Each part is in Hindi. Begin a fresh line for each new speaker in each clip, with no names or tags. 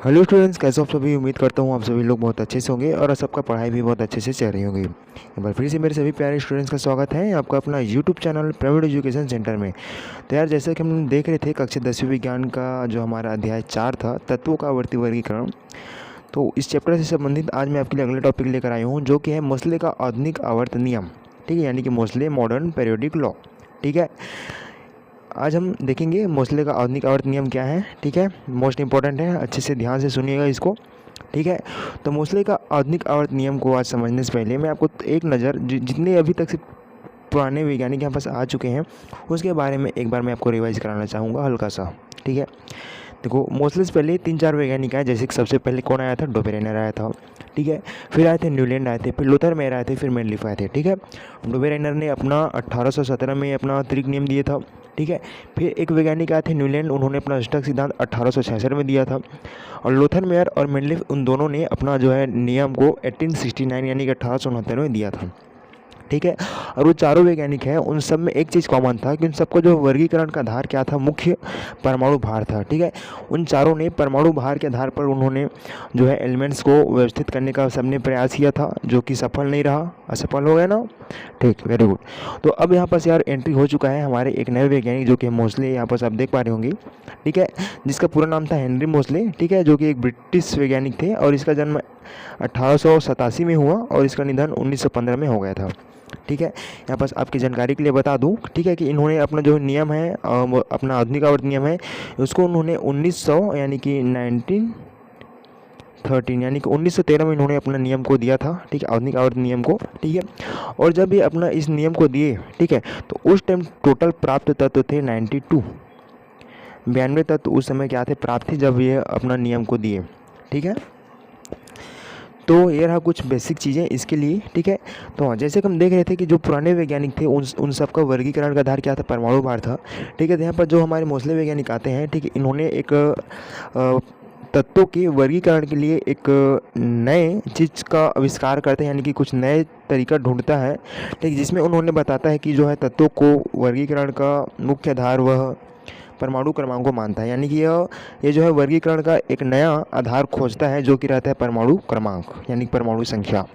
हेलो स्टूडेंट्स, कैसे हो आप सभी। उम्मीद करता हूँ आप सभी लोग बहुत अच्छे से होंगे और सबका पढ़ाई भी बहुत अच्छे से चल रही होगी। एक बार फिर से मेरे सभी प्यारे स्टूडेंट्स का स्वागत है आपका अपना YouTube channel private education centre में। तो यार, जैसे कि हम देख रहे थे कक्षा 10वीं विज्ञान का जो हमारा अध्याय 4 था, तत्वों का आवर्ती वर्गीकरण। तो इस चैप्टर से संबंधित आज मैं आपके लिए अगले टॉपिक लेकर आया हूँ, जो कि है मोसले का आधुनिक आवर्त नियम। ठीक है, यानी कि मोसले मॉडर्न पीरियोडिक लॉ। ठीक है, आज हम देखेंगे मोसले का आधुनिक आवर्त नियम क्या है। ठीक है, मोस्ट इंपॉर्टेंट है, अच्छे से ध्यान से सुनिएगा इसको। ठीक है, तो मोसले का आधुनिक आवर्त नियम को आज समझने से पहले मैं आपको एक नज़र जितने अभी तक से पुराने वैज्ञानिक यहाँ पास आ चुके हैं उसके बारे में एक बार मैं आपको रिवाइज कराना चाहूँगा हल्का सा। ठीक है, देखो मोसले से पहले 3-4 वैज्ञानिक आए, जैसे कि सबसे पहले कौन आया था, डोबेरेनर आया था। ठीक है, फिर आए थे न्यूलैंड आए थे, फिर लूथर मेयर आए थे, फिर मेंडलीफ आए थे। ठीक है, डोबेरेनर ने अपना 1817 में अपना अतिरिक्त नियम दिए था। ठीक है, फिर एक वैज्ञानिक आए थे न्यूलैंड, उन्होंने अपना अष्टक सिद्धांत 1866 में दिया था। और लूथर मेयर और मेंडलीफ उन दोनों ने अपना जो है नियम को 1869 यानी कि 1869 में दिया था। ठीक है, और वो चारों वैज्ञानिक हैं, उन सब में एक चीज़ कॉमन था कि उन सबको जो वर्गीकरण का आधार क्या था, मुख्य परमाणु भार था। ठीक है, उन चारों ने परमाणु भार के आधार पर उन्होंने जो है एलिमेंट्स को व्यवस्थित करने का सबने प्रयास किया था, जो कि सफल नहीं रहा, असफल हो गया ना। ठीक, वेरी गुड। तो अब यहाँ पर यार एंट्री हो चुका है हमारे एक नए वैज्ञानिक, जो कि मोसले, यहाँ पर आप देख पा रहे होंगे। ठीक है, जिसका पूरा नाम था हेनरी मोसले। ठीक है, जो कि एक ब्रिटिश वैज्ञानिक थे और इसका जन्म 1887 में हुआ और इसका निधन 1915 में हो गया था। ठीक है, यहाँ पर आपकी जानकारी के लिए बता दूं, ठीक है, कि इन्होंने अपना जो नियम है अपना आधुनिक आवर्त नियम है, उसको उन्होंने 1900 यानी कि 1913 यानी कि 1913 में इन्होंने अपना नियम को दिया था। ठीक है, आधुनिक आवर्त नियम को। ठीक है, और जब ये अपना इस नियम को दिए, ठीक है, तो उस टाइम टोटल प्राप्त तत्व थे 92, 92 तत्व उस समय क्या थे, प्राप्त थे जब ये अपना नियम को दिए। ठीक है, तो ये रहा कुछ बेसिक चीज़ें इसके लिए। ठीक है, तो जैसे कि हम देख रहे थे कि जो पुराने वैज्ञानिक थे उन सब का वर्गीकरण का आधार क्या था, परमाणु भार था। ठीक है, तो यहाँ पर जो हमारे मोसले वैज्ञानिक आते हैं, ठीक है, इन्होंने एक तत्वों के वर्गीकरण के लिए एक नए चीज़ का आविष्कार करते हैं, यानी कि कुछ नए तरीका ढूंढता है। ठीक, जिसमें उन्होंने बताता है कि जो है तत्वों को वर्गीकरण का मुख्य आधार वह परमाणु क्रमांक को मानता है, यानी कि ये जो है वर्गीकरण का एक नया आधार खोजता है, जो कि रहता है परमाणु क्रमांक यानी परमाणु संख्या।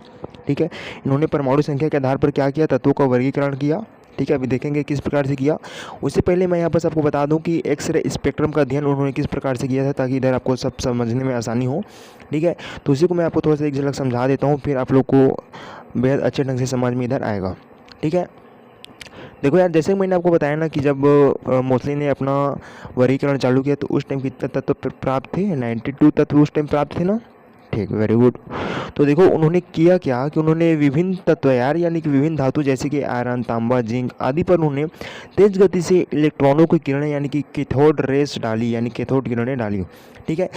ठीक है, इन्होंने परमाणु संख्या के आधार पर क्या किया, तत्वों का वर्गीकरण किया। ठीक है, अभी देखेंगे किस प्रकार से किया। उससे पहले मैं यहाँ पर आपको बता दूं कि एक्सरे स्पेक्ट्रम का अध्ययन उन्होंने किस प्रकार से किया था, ताकि इधर आपको सब समझने में आसानी हो। ठीक है, तो उसी को मैं आपको थोड़ा सा एक झलक समझा देता हूँ, फिर आप लोग को बेहद अच्छे ढंग से समझ में इधर आएगा। ठीक है, देखो यार, जैसे मैंने आपको बताया ना कि जब मोसले ने अपना वर्गीकरण चालू किया तो उस टाइम कितने तत्व प्राप्त थे, 92 तत्व उस टाइम प्राप्त थे ना। ठीक, वेरी गुड। तो देखो उन्होंने किया क्या कि उन्होंने विभिन्न तत्व यार, यानी कि विभिन्न धातु जैसे कि आयरन, तांबा, जिंक आदि पर उन्होंने तेज गति से इलेक्ट्रॉनों की किरणें यानी कि कैथोड रेस डाली, यानी कैथोड किरणें डाली। ठीक है,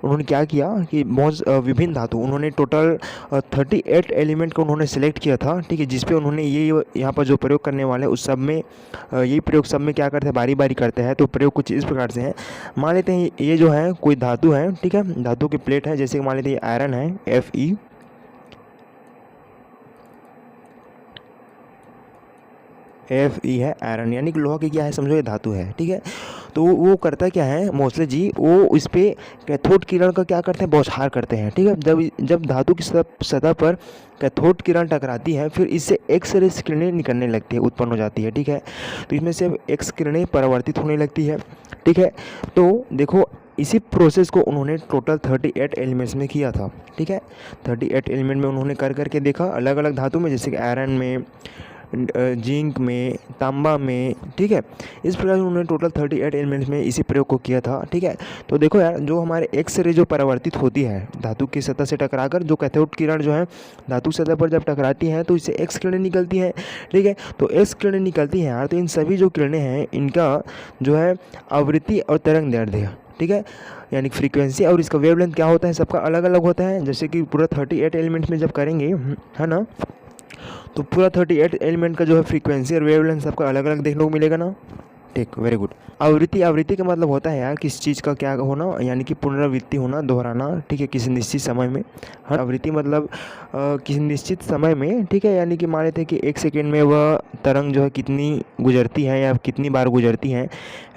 उन्होंने क्या किया कि बहुत विभिन्न धातु उन्होंने टोटल 38 एलिमेंट को उन्होंने सेलेक्ट किया था। ठीक है, जिसपे उन्होंने ये यहाँ पर जो प्रयोग करने वाले हैं उस सब में यही प्रयोग सब में क्या करते हैं, बारी बारी करते हैं। तो प्रयोग कुछ इस प्रकार से है, मान लेते हैं ये जो है कोई धातु है। ठीक है, धातु की प्लेट है, जैसे मान लेते हैं आयरन है, Fe, है आयरन, यानी कि लोहा की क्या है, समझो ये धातु है। ठीक है, तो वो करता क्या है मोसले जी, वो इस पर कैथोड किरण का क्या करते हैं, बौछार करते हैं। ठीक है, जब धातु की सतह पर कैथोड किरण टकराती है, फिर इससे एक्स रे किरणें निकलने लगती है, उत्पन्न हो जाती है। ठीक है, तो इसमें से एक्स किरणें परावर्तित होने लगती है। ठीक है, तो देखो इसी प्रोसेस को उन्होंने टोटल 38 एलिमेंट्स में किया था। ठीक है, 38 एलिमेंट में उन्होंने कर करके देखा, अलग अलग धातु में, जैसे कि आयरन में, जिंक में, तांबा में। ठीक है, इस प्रकार से उन्होंने टोटल 38 एलिमेंट्स में इसी प्रयोग को किया था। ठीक है, तो देखो यार, जो हमारे एक्स रे जो परावर्तित होती है धातु की सतह से टकराकर, जो कैथोड किरण जो है धातु सतह पर जब टकराती हैं तो इससे एक्स किरणें निकलती हैं। ठीक है, तो एक्स किरणें निकलती हैं यार, तो इन सभी जो किरणें हैं इनका जो है आवृत्ति और तरंग दैर्ध्य, ठीक है, यानी फ्रीक्वेंसी और इसका वेवलेंथ क्या होता है, सबका अलग अलग होता है। जैसे कि पूरा 38 एलिमेंट्स में जब करेंगे, है ना, तो पूरा 38 एलिमेंट का जो है फ्रीक्वेंसी और वेवलेंथ सबका अलग अलग देखने को मिलेगा ना। ठीक, वेरी गुड। आवृत्ति का मतलब होता है यार किसी चीज़ का क्या होना, यानी कि पुनरावृत्ति होना, दोहराना, ठीक है, किसी निश्चित समय में। हाँ, आवृत्ति मतलब किसी निश्चित समय में, ठीक है, यानी कि मान लेते हैं कि 1 सेकेंड में वह तरंग जो है कितनी गुजरती है या कितनी बार गुजरती है,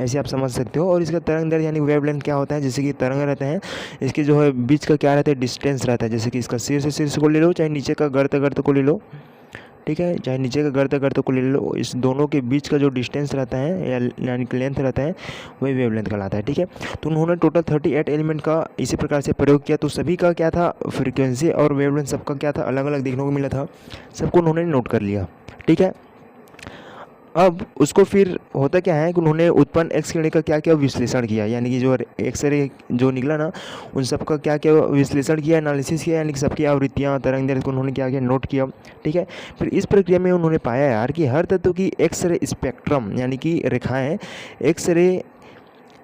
ऐसे आप समझ सकते हो। और इसका तरंग दैर्ध्य यानी वेवलेंथ क्या होता है, जैसे कि तरंग रहते हैं, इसके जो है बीच का क्या रहता है, डिस्टेंस रहता है। जैसे कि इसका सिर से शीर्ष को ले लो, चाहे नीचे का गर्त को ले लो, ठीक है, चाहे नीचे का गर्त को ले लो, इस दोनों के बीच का जो डिस्टेंस रहता है या यानी कि लेंथ रहता है, वही वेवलेंथ कहलाता है, ठीक है। तो उन्होंने टोटल 38 एलिमेंट का इसी प्रकार से प्रयोग किया। तो सभी का क्या था, फ्रीक्वेंसी और वेवलेंथ सबका क्या था, अलग अलग देखने को मिला था, सबको उन्होंने नोट कर लिया, ठीक है। अब उसको फिर होता क्या है कि उन्होंने उत्पन्न एक्स किरण का क्या क्या विश्लेषण किया, यानी कि जो एक्स रे जो निकला ना, उन सब का क्या क्या विश्लेषण किया, एनालिसिस किया, यानी कि सबकी आवृत्तियाँ तरंग दैर्ध्य को उन्होंने क्या क्या नोट किया, ठीक है। फिर इस प्रक्रिया में उन्होंने पाया यार कि हर तत्व की एक्स रे स्पेक्ट्रम यानी कि रेखाएँ, एक्स रे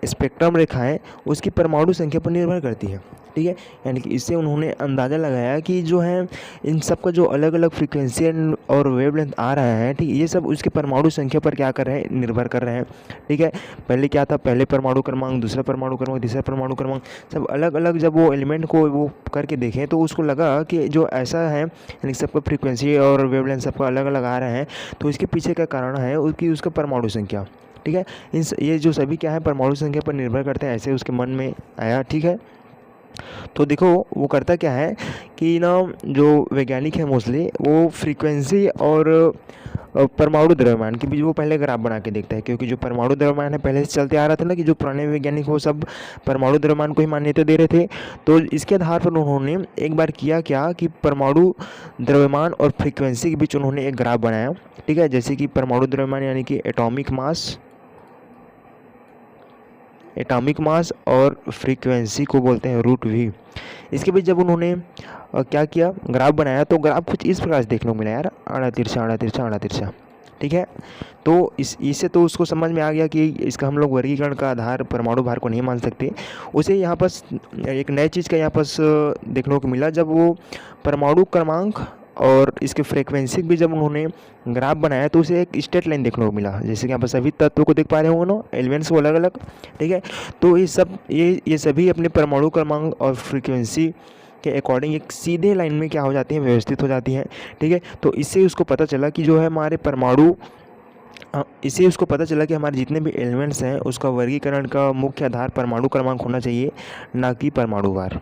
स्पेक्ट्रम रेखाएं उसकी परमाणु संख्या पर निर्भर करती है, ठीक है। यानी कि इससे उन्होंने अंदाज़ा लगाया कि जो है इन सब का जो अलग अलग फ्रीक्वेंसी और वेवलेंथ आ रहा है, ठीक है, ये सब उसके परमाणु संख्या पर क्या कर रहे हैं, निर्भर कर रहे हैं, ठीक है। पहले क्या था, पहले परमाणु क्रमांक, दूसरा परमाणु क्रमांक, तीसरा परमाणु क्रमांक, सब अलग अलग जब वो एलिमेंट को वो करके देखें तो उसको लगा कि जो ऐसा है, यानी सबका फ्रीक्वेंसी और वेवलेंथ सबका अलग अलग आ रहा है, तो इसके पीछे का कारण है उसका परमाणु संख्या, ठीक है। ये जो सभी क्या है परमाणु संख्या पर निर्भर करते हैं, ऐसे उसके मन में आया, ठीक है। तो देखो वो करता क्या है कि ना, जो वैज्ञानिक है मोस्टली वो फ्रीक्वेंसी और परमाणु द्रव्यमान के बीच वो पहले ग्राफ बना के देखता है, क्योंकि जो परमाणु द्रव्यमान है पहले से चलते आ रहा था ना, कि जो पुराने वैज्ञानिक वो सब परमाणु द्रव्यमान को ही मान्यता दे रहे थे। तो इसके आधार पर उन्होंने एक बार किया क्या कि परमाणु द्रव्यमान और फ्रीक्वेंसी के बीच उन्होंने एक ग्राफ बनाया, ठीक है। जैसे कि परमाणु द्रव्यमान यानी कि एटॉमिक मास और फ्रीक्वेंसी को बोलते हैं √v। इसके बीच जब उन्होंने क्या किया, ग्राफ बनाया, तो ग्राफ कुछ इस प्रकार से देखने को मिला यार, आड़ा तिरछा आड़ा तिरछा आड़ा तिरछा, ठीक है। तो इससे तो उसको समझ में आ गया कि इसका हम लोग वर्गीकरण का आधार परमाणु भार को नहीं मान सकते। उसे यहाँ पर एक नई चीज़ का यहाँ पर देखने को मिला, जब वो परमाणु क्रमांक और इसके फ्रीक्वेंसी भी जब उन्होंने ग्राफ बनाया तो उसे एक स्ट्रेट लाइन देखने को मिला, जैसे कि यहाँ पर सभी तत्वों को देख पा रहे होंगे ना, एलिमेंट्स को अलग अलग, ठीक है। तो ये सभी अपने परमाणु क्रमांक और फ्रीक्वेंसी के अकॉर्डिंग एक सीधे लाइन में क्या हो जाती हैं, व्यवस्थित हो जाती हैं, ठीक है। तो इससे उसको पता चला कि जो है हमारे इससे उसको पता चला कि हमारे जितने भी एलिमेंट्स हैं उसका वर्गीकरण का मुख्य आधार परमाणु क्रमांक होना चाहिए, ना कि परमाणु भार,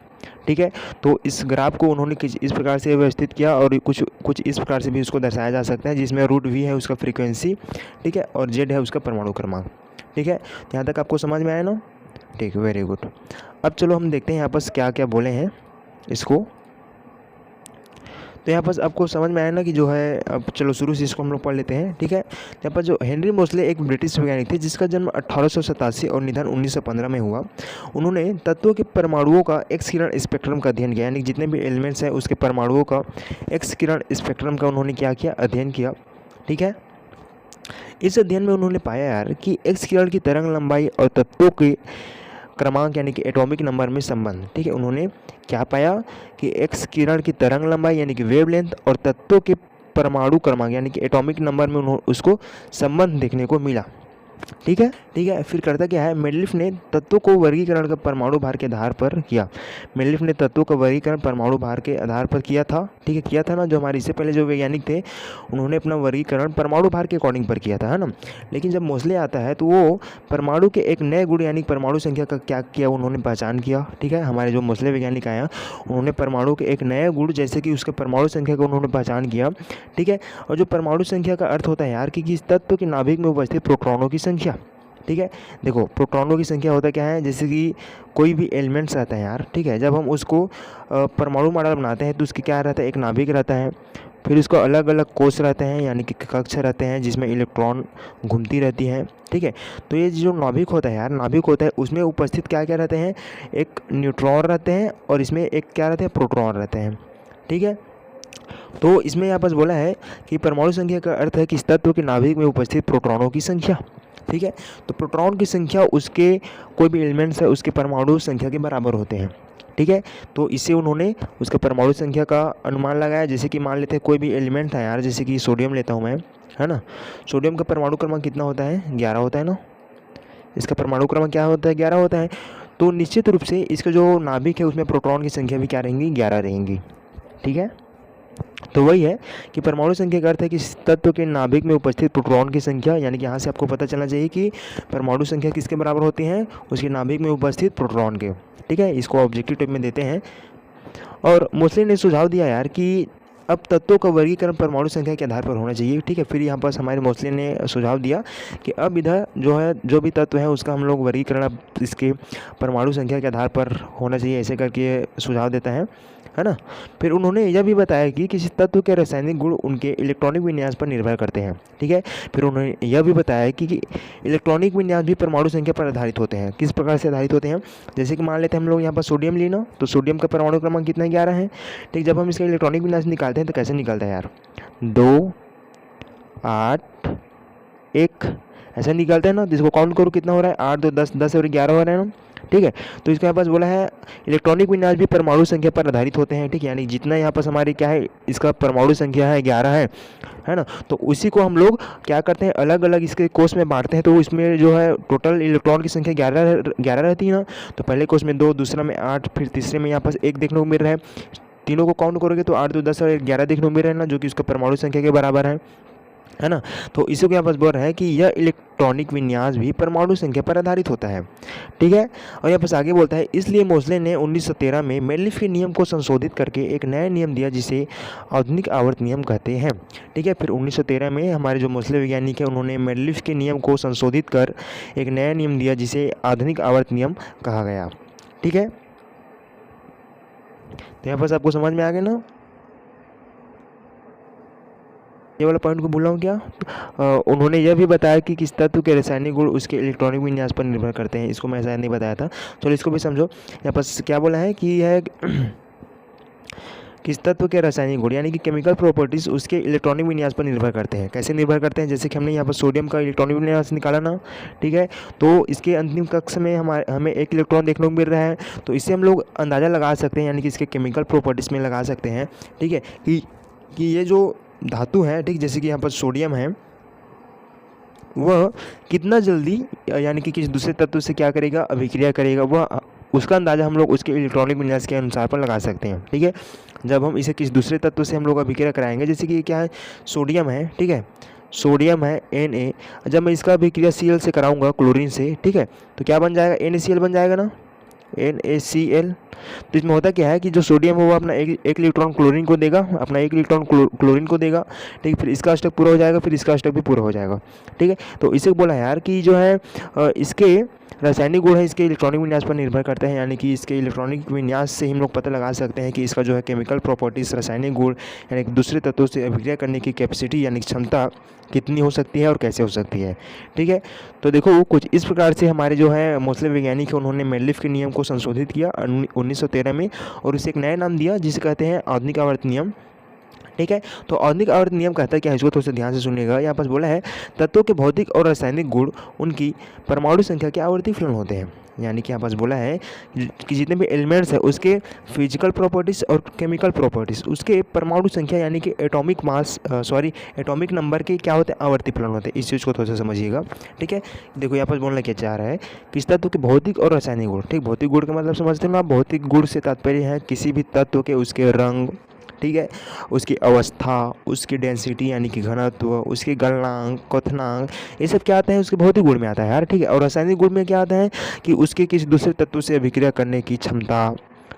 ठीक है। तो इस ग्राफ को उन्होंने इस प्रकार से व्यवस्थित किया, और कुछ इस प्रकार से भी उसको दर्शाया जा सकता है, जिसमें √v है उसका फ्रीक्वेंसी, ठीक है, और z है उसका परमाणु क्रमांक, ठीक है। यहाँ तक आपको समझ में आया ना, ठीक, वेरी गुड। अब चलो हम देखते हैं यहाँ पर क्या क्या बोले हैं इसको। तो यहाँ पर आपको समझ में आया ना कि जो है, अब चलो शुरू से इसको हम लोग पढ़ लेते हैं, ठीक है। यहाँ पर जो हेनरी मोसले एक ब्रिटिश वैज्ञानिक थे जिसका जन्म 1887 और निधन 1915 में हुआ। उन्होंने तत्वों के परमाणुओं का एक्स किरण स्पेक्ट्रम का अध्ययन किया, यानी जितने भी एलिमेंट्स हैं उसके परमाणुओं का एक्स किरण स्पेक्ट्रम का उन्होंने क्या किया, अध्ययन किया, ठीक है। इस अध्ययन में उन्होंने पाया यार कि एक्स किरण की तरंग लंबाई और तत्वों के क्रमांक यानी कि एटॉमिक नंबर में संबंध, ठीक है। उन्होंने क्या पाया कि एक्स किरण की तरंग लंबाई यानी कि वेवलेंथ और तत्वों के परमाणु क्रमांक यानी कि एटॉमिक नंबर में उसको संबंध देखने को मिला, ठीक है। फिर करता क्या है, मेंडलीफ ने तत्वों को वर्गीकरण का परमाणु भार के आधार पर किया। मेंडलीफ ने तत्वों का वर्गीकरण परमाणु भार के आधार पर किया था, ठीक है, किया था ना। जो हमारे इससे पहले जो वैज्ञानिक थे उन्होंने अपना वर्गीकरण परमाणु भार के अकॉर्डिंग पर किया था, है ना। लेकिन जब मोसले आता है तो वो परमाणु के एक नए गुण यानी परमाणु संख्या का क्या किया, उन्होंने पहचान किया, ठीक है। हमारे जो मोसले वैज्ञानिक आया उन्होंने परमाणु के एक नए गुण जैसे कि उसके परमाणु संख्या को उन्होंने पहचान किया, ठीक है। और जो परमाणु संख्या का अर्थ होता है यार कि इस तत्व के नाभिक में उपस्थित प्रोटॉनों की संख्या, ठीक है। देखो प्रोटॉनों की संख्या होता क्या है, जैसे कि कोई भी एलिमेंट्स रहता है यार, ठीक है, जब हम उसको परमाणु मॉडल बनाते हैं तो उसकी क्या रहता है, एक नाभिक रहता है, फिर उसको अलग अलग कोष रहते हैं यानी कि कक्ष रहते हैं जिसमें इलेक्ट्रॉन घूमती रहती हैं, ठीक है। तो ये जो नाभिक होता है यार, नाभिक होता है उसमें उपस्थित क्या क्या रहते हैं, एक न्यूट्रॉन रहते हैं और इसमें एक क्या रहते हैं, प्रोटॉन रहते हैं, ठीक है। तो इसमें यहाँ पर बोला है कि परमाणु संख्या का अर्थ है कि इस तत्व के नाभिक में उपस्थित प्रोटॉनों की संख्या, ठीक है। तो प्रोटॉन की संख्या उसके कोई भी एलिमेंट्स है उसके परमाणु संख्या के बराबर होते हैं, ठीक है। तो इससे उन्होंने उसका परमाणु संख्या का अनुमान लगाया। जैसे कि मान लेते हैं कोई भी एलिमेंट है यार, जैसे कि सोडियम लेता हूँ मैं, है ना। सोडियम का परमाणु क्रमांक कितना होता है, 11 होता है ना, इसका परमाणु क्रमांक क्या होता है, 11 होता है। तो निश्चित रूप से इसका जो नाभिक है उसमें प्रोटॉन की संख्या भी क्या रहेंगी, 11 रहेंगी। ठीक है, तो वही है कि परमाणु संख्या का अर्थ है कि इस तत्व के नाभिक में उपस्थित प्रोटॉन की संख्या, यानी कि यहाँ से आपको पता चलना चाहिए कि परमाणु संख्या किसके बराबर होती है, उसके नाभिक में उपस्थित प्रोटॉन के। ठीक है, इसको ऑब्जेक्टिव टाइप में देते हैं। और मोस्टली ने सुझाव दिया यार कि अब तत्वों का वर्गीकरण परमाणु संख्या के आधार पर होना चाहिए। ठीक है, फिर यहाँ पर हमारे मोस्टली ने सुझाव दिया कि अब इधर जो भी तत्व है उसका हम लोग वर्गीकरण अब इसके परमाणु संख्या के आधार पर होना चाहिए, ऐसे करके सुझाव देता है ना। फिर उन्होंने यह भी बताया कि किसी तत्व के रासायनिक गुण उनके इलेक्ट्रॉनिक विन्यास पर निर्भर करते हैं। ठीक है, फिर उन्होंने यह भी बताया कि इलेक्ट्रॉनिक विन्यास भी परमाणु संख्या पर आधारित होते हैं। किस प्रकार से आधारित होते हैं, जैसे कि मान लेते हैं हम लोग यहाँ पर सोडियम लेना, तो सोडियम का परमाणु क्रमांक कितना, 11 है। ठीक, जब हम इसका इलेक्ट्रॉनिक विन्यास निकालते हैं तो कैसे निकलता है यार, 2 8 1 ऐसा निकलता है ना। जिसको काउंट करो कितना हो रहा है, 8 2 10 10 और 11 हो रहा है ना। ठीक है, तो इसके पास बोला है इलेक्ट्रॉनिक विन्यास भी परमाणु संख्या पर आधारित होते हैं। ठीक है, यानी जितना यहाँ पास हमारी क्या है, इसका परमाणु संख्या है 11 है ना। तो उसी को हम लोग क्या करते हैं, अलग अलग इसके कोष में बांटते हैं। तो इसमें जो है टोटल इलेक्ट्रॉन की संख्या 11 रहती है ना। तो पहले कोष में 2, दूसरा में 8, फिर तीसरे में यहाँ पास 1 देखने को मिल रहा है। तीनों को काउंट करोगे तो 8 2 10 और 11 देखने को मिल रहा है ना, जो कि उसका परमाणु संख्या के बराबर है ना। तो इसी को यहाँ पास बोल रहा है कि यह इलेक्ट्रॉनिक विन्यास भी परमाणु संख्या पर आधारित होता है। ठीक है, और यहाँ पास आगे बोलता है इसलिए मोस्ले ने 1913 में मेलिफ के नियम को संशोधित करके एक नया नियम दिया जिसे आधुनिक आवर्त नियम कहते हैं। ठीक है, फिर 1913 में हमारे जो मोस्ले वैज्ञानिक है उन्होंने मेलिफ के नियम को संशोधित कर एक नया नियम दिया जिसे आधुनिक आवर्त नियम कहा गया। ठीक है, तो यहाँ पास आपको समझ में आ गया ना, ये वाला पॉइंट को भूल रहा हूँ क्या। उन्होंने यह भी बताया कि किस तत्व के रासायनिक गुण उसके इलेक्ट्रॉनिक विन्यास पर निर्भर करते हैं। इसको मैं शायद नहीं बताया था, चलो इसको भी समझो। यहाँ पर क्या बोला है कि यह किस तत्व के रासायनिक गुण यानी कि केमिकल प्रॉपर्टीज उसके इलेक्ट्रॉनिक विन्यास पर निर्भर करते हैं। कैसे निर्भर करते हैं, जैसे कि हमने यहाँ पर सोडियम का इलेक्ट्रॉनिक विन्यास निकाला ना। ठीक है, तो इसके अंतिम कक्ष में हमें 1 इलेक्ट्रॉन देखने को मिल रहा है। तो इससे हम लोग अंदाज़ा लगा सकते हैं, यानी कि इसके केमिकल प्रॉपर्टीज़ में लगा सकते हैं। ठीक है, कि ये जो धातु है, ठीक, जैसे कि यहाँ पर सोडियम है, वह कितना जल्दी यानी कि किसी दूसरे तत्व से क्या करेगा, अभिक्रिया करेगा, वह उसका अंदाज़ा हम लोग उसके इलेक्ट्रॉनिक विन्यास के अनुसार पर लगा सकते हैं। ठीक है, जब हम इसे किसी दूसरे तत्व से हम लोग अभिक्रिया कराएंगे, जैसे कि क्या है, सोडियम है। ठीक है, सोडियम है Na, जब मैं इसका अभिक्रिया Cl से कराऊंगा क्लोरीन से, ठीक है, तो क्या बन जाएगा, NaCl बन जाएगा ना, NaCl। तो इसमें होता क्या है कि जो सोडियम है वो अपना एक इलेक्ट्रॉन क्लोरीन को देगा, अपना 1 इलेक्ट्रॉन क्लोरीन को देगा। ठीक, फिर इसका अष्टक पूरा हो जाएगा, फिर इसका अष्टक भी पूरा हो जाएगा। ठीक है, तो इसे बोला यार कि जो है इसके रासायनिक गुण है इसके इलेक्ट्रॉनिक विन्यास पर निर्भर करते हैं। यानी कि इसके इलेक्ट्रॉनिक विन्यास से हम लोग पता लगा सकते हैं कि इसका जो है केमिकल प्रॉपर्टीज, रासायनिक गुण यानी कि दूसरे तत्वों से अभिक्रिया करने की कैपेसिटी यानी क्षमता कितनी हो सकती है और कैसे हो सकती है। ठीक है, तो देखो कुछ इस प्रकार से हमारे जो है मोस्ले वैज्ञानिक है उन्होंने मेलिफ के नियम को संशोधित किया 1913 में, और उसे एक नया नाम दिया जिसे कहते हैं आधुनिक आवर्त नियम। ठीक है, तो आधुनिक आवर्त नियम कहता है क्या, इसको थोड़ा सा ध्यान से सुनिएगा। यहाँ पास बोला है तत्वों के भौतिक और रासायनिक गुण उनकी परमाणु संख्या के आवर्ती फलन होते हैं। यानी कि यहाँ पास बोला है कि जितने भी एलिमेंट्स है उसके फिजिकल प्रॉपर्टीज़ और केमिकल प्रॉपर्टीज़ उसके परमाणु संख्या यानी कि एटॉमिक नंबर के क्या होते हैं, आवर्ती फलन होते हैं। इस चीज़ को थोड़ा सा समझिएगा। ठीक है, देखो यहाँ पास बोलना क्या चाह रहा है, किस तत्व के भौतिक और रासायनिक गुण। ठीक, भौतिक गुण का मतलब समझते हो ना, भौतिक गुण से तात्पर्य है किसी भी तत्व के उसके रंग, ठीक है, उसकी अवस्था, उसकी डेंसिटी यानी कि घनत्व, उसके गलनांक, क्वथनांक, ये सब क्या आता है उसके भौतिक गुण में आता है यार। ठीक है, और रासायनिक गुण में क्या आता है कि उसके किसी दूसरे तत्व से अभिक्रिया करने की क्षमता।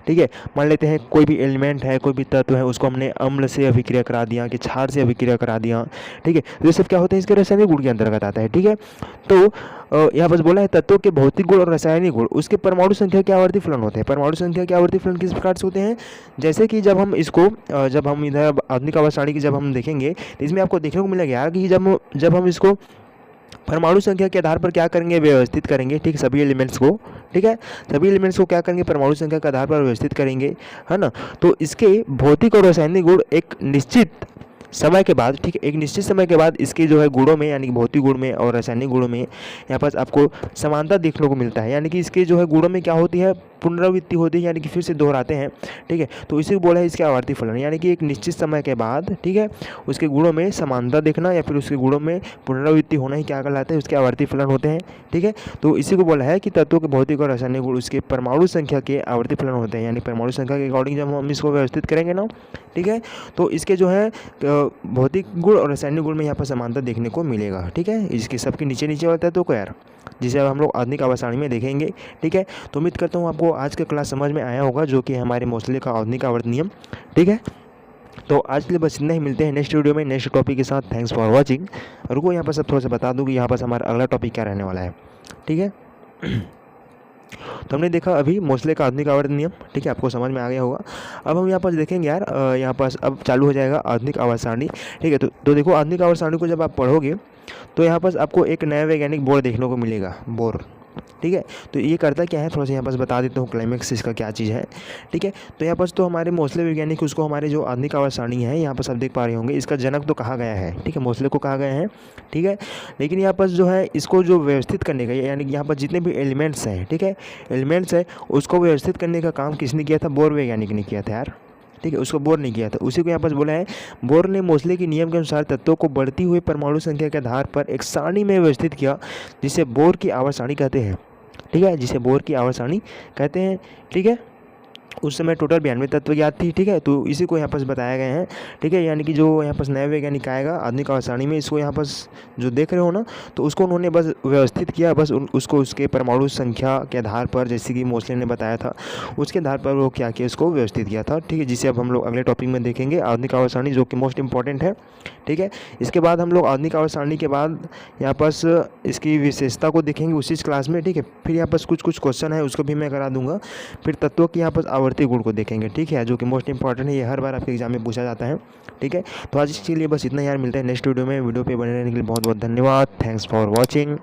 ठीक है, मान लेते हैं कोई भी एलिमेंट है, कोई भी तत्व है, उसको हमने अम्ल से अभिक्रिया करा दिया कि क्षार से अभिक्रिया करा दिया। ठीक है, तो ये सब क्या होते हैं इसके रासायनिक गुण के अंतर्गत आता है। ठीक है, तो यहाँ बस बोला है तत्वों के भौतिक गुण और रासायनिक गुण उसके परमाणु संख्या के आवर्ती फलन होते हैं। परमाणु संख्या के आवर्ती फलन किस प्रकार से होते हैं, जैसे कि जब हम इसको जब हम इधर आधुनिक आवर्त सारणी की जब हम देखेंगे तो इसमें आपको देखने को मिलेगा यार कि जब हम इसको परमाणु संख्या के आधार पर क्या करेंगे, व्यवस्थित करेंगे। ठीक, सभी एलिमेंट्स को, ठीक है, सभी एलिमेंट्स को क्या करेंगे, परमाणु संख्या के आधार पर व्यवस्थित करेंगे, है ना। तो इसके भौतिक और रासायनिक गुण एक निश्चित समय के बाद, ठीक है, एक निश्चित समय के बाद इसके जो है गुणों में यानी कि भौतिक गुण में और रासायनिक गुणों में यहाँ पर आपको समानता देखने को मिलता है। यानी कि इसके जो है गुणों में क्या होती है, पुनरावृत्ति होती है, यानी कि फिर से दोहराते हैं, ठीक है, तो इसी को बोला है इसके आवर्ती फलन, यानी कि एक निश्चित समय के बाद, ठीक है, उसके गुणों में समानता देखना या फिर उसके गुणों में पुनरावृत्ति होना ही क्या कहलाता है, उसके आवर्ती फलन होते हैं, ठीक है। तो इसी को बोला है कि तत्वों के भौतिक और रासायनिक गुण उसके परमाणु संख्या के आवर्ती फलन होते हैं, यानी परमाणु संख्या के अकॉर्डिंग जब हम इसको व्यवस्थित करेंगे ना, ठीक है, तो इसके जो है भौतिक गुण और रासायनिक गुण में यहाँ पर समानता देखने को मिलेगा, ठीक है, इसके सबके नीचे नीचे होता है तो को यार, जिसे अब हम लोग आधुनिक आवर्त सारणी में देखेंगे, ठीक है। तो उम्मीद करता हूँ आपको आज का क्लास समझ में आया होगा, जो कि हमारे मोस्टली का आधुनिक आवर्त नियम, ठीक है। तो आज के लिए बस इतना ही, मिलते हैं नेक्स्ट वीडियो में नेक्स्ट टॉपिक के साथ। Thanks for watching. रुको यहाँ पर सब थोड़ा सा बता दूँ कि यहाँ पर हमारा अगला टॉपिक क्या रहने वाला है, ठीक है। तो हमने देखा अभी मोस्टली का आधुनिक आवर्त नियम, ठीक है, आपको समझ में आ गया होगा। अब हम यहाँ पर देखेंगे यार, यहाँ पर अब चालू हो जाएगा आधुनिक आवर्त सारणी, ठीक है। तो देखो आधुनिक आवर्त सारणी को जब आप पढ़ोगे तो यहाँ पर आपको एक नया वैज्ञानिक बोर देखने को मिलेगा, बोर, ठीक है। तो ये करता क्या है, थोड़ा सा यहाँ पर बता देता हूँ क्लाइमेक्स इसका क्या चीज़ है, ठीक है। तो यहाँ पर तो हमारे मोस्टली वैज्ञानिक उसको हमारे जो आधुनिक आवर्त सारणी है यहाँ पर सब देख पा रहे होंगे, इसका जनक तो कहा गया है, ठीक है, मोस्टली को कहा गया है, ठीक है। लेकिन यहाँ पर जो है इसको जो व्यवस्थित करने का, यानी कि यहाँ पर जितने भी एलिमेंट्स हैं, ठीक है, एलिमेंट्स है, उसको व्यवस्थित करने का काम किसने किया था, बोर वैज्ञानिक ने किया था यार, ठीक है, उसको बोर नहीं किया था। उसी को यहाँ पर बोला है, बोर ने मोस्टली के नियम के अनुसार तत्वों को बढ़ती हुई परमाणु संख्या के आधार पर एक सारणी में व्यवस्थित किया, जिसे बोर की आवर्त सारणी कहते हैं, ठीक है, जिसे बोर की आवर्त सारणी कहते हैं, ठीक है। उस समय टोटल 92 तत्व ज्ञात थी, ठीक है, तो इसी को यहाँ पर बताया गया है, ठीक है, यानी कि जो यहाँ पर नया वैज्ञानिक आएगा आधुनिक आवर्त सारणी में, इसको यहाँ पर जो देख रहे हो ना, तो उसको उन्होंने बस व्यवस्थित किया, बस उसको उसके परमाणु संख्या के आधार पर, जैसे कि मोस्टली ने बताया था, उसके आधार पर वो क्या किया, उसको व्यवस्थित किया था, ठीक है, जिसे अब हम लोग अगले टॉपिक में देखेंगे, आधुनिक आवर्त सारणी, जो कि मोस्ट इंपॉर्टेंट है, ठीक है। इसके बाद हम लोग आधुनिक आवर्त सारणी के बाद यहाँ पर इसकी विशेषता को देखेंगे उसी क्लास में, ठीक है। फिर यहाँ पर कुछ क्वेश्चन है उसको भी मैं करा दूंगा, फिर तत्वों की यहाँ पर आवर्ती गुण को देखेंगे, ठीक है, जो कि मोस्ट इंपॉर्टेंट है, ये हर बार आपके एग्जाम में पूछा जाता है, ठीक है। तो आज के लिए बस इतना यार, मिलते हैं नेक्स्ट वीडियो में। वीडियो पे बने रहने के लिए बहुत बहुत धन्यवाद। Thanks for watching.